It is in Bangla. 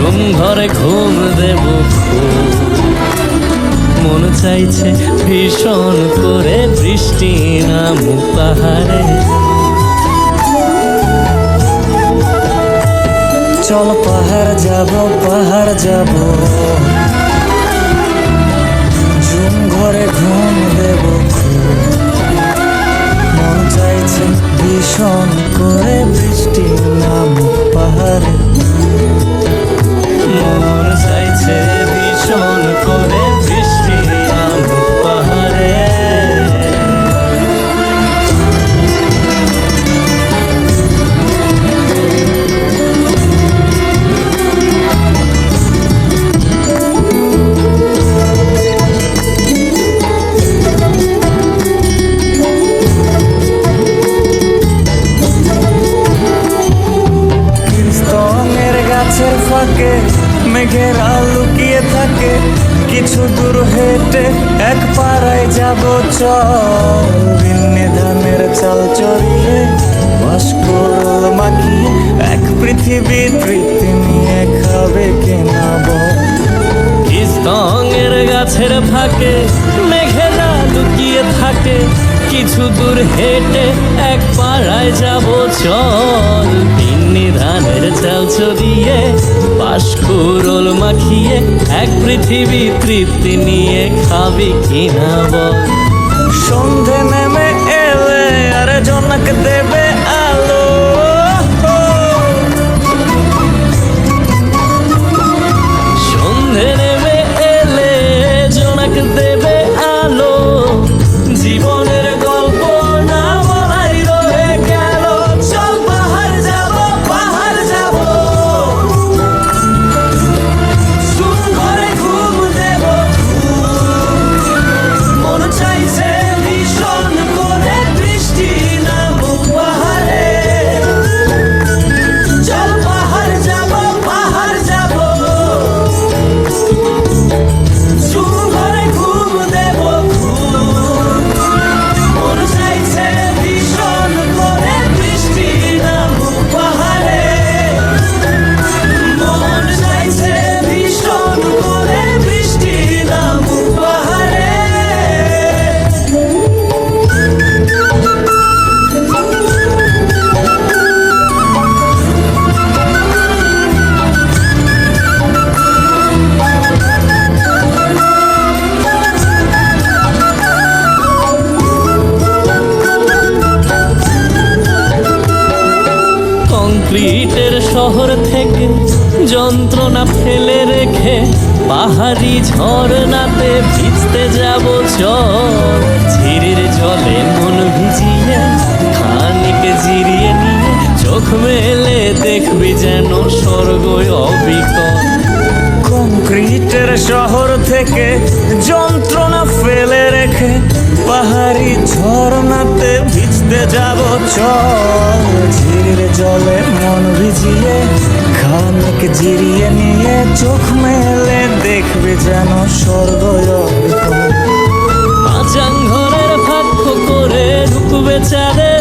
ঘুম ঘরে ঘুম দেব খুব। মন চাইছে ভীষণ করে বৃষ্টি নামুক পাহাড়ে। চল পাহাড় যাব, পাহাড় যাব, ঝুম ঘরে ঘুম দেব খুব। মন চাইছে ভীষণ করে বৃষ্টি নামুক পাহাড়ে। মন চাইছে ভীষণ করে বৃষ্টি নামুক পাহাড়ে। গাছের ফাঁকে মেঘেরা লুকিয়ে থাকে, কিছু দূর হেঁটে এক পাড়ায় যাব চল। ভিন্নে ধানের চাল চড়িয়ে বাষ্কল মাখিয়ে এক পৃথিবী তৃপ্তি নিয়ে খাবে কেনা বল। কৃষ্ণের গাছের ফাঁকে মেঘেরা লুকিয়ে থাকে, কিছু দূর হেঁটে এক পাড়ায় যাব চল। ভিন্নি ধানের চাল চড়িয়ে বাষ্কুরল মাখিয়ে এক পৃথিবী তৃপ্তি নিয়ে খাবি কিনা বল। সন্ধে নেমে এলে আর জনক দেবে আলো, সন্ধে নেমে এলে জনক দেবে আলো। জীবনের গল্প না বলাই রয়ে গেল, চল পাহাড় যাব, পাহাড় যাব, ঘুম ঘরে ঘুম দেব খুব। মন চাইছে ভীষণ করে বৃষ্টি নামুক পাহাড়ে। চল পাহাড় যাব, পাহাড় যাব, ঘুম ঘরে ঘুম দেব খুব। মন চাইছে ভীষণ করে বৃষ্টি নামুক পাহাড়ে। মন চাইছে ভীষণ করে বৃষ্টি নামুক পাহাড়ে। কংক্রিটের শহর থেকে যন্ত্রণা ফেলে রেখে পাহাড়ি ঝরনাতে ভিজতে যাব চল। ঝিরির জলে মন ভিজিয়ে খানিক জিরিয়ে নিয়ে চোখ মেলে দেখবি যেন স্বর্গ অবিকল। কংক্রিটের শহর থেকে যন্ত্রণা ফেলে রেখে পাহাড়ি ঝরনাতে ভিজতে যাব চল। ঝিরির জলে মন ভিজিয়ে খানিক জিরিয়ে নিয়ে চোখ মেলে দেখবে যেন স্বর্গ অবিকল। পাঁচাং ঘরের ভাগ্য করে ঢুকবে চাঁদে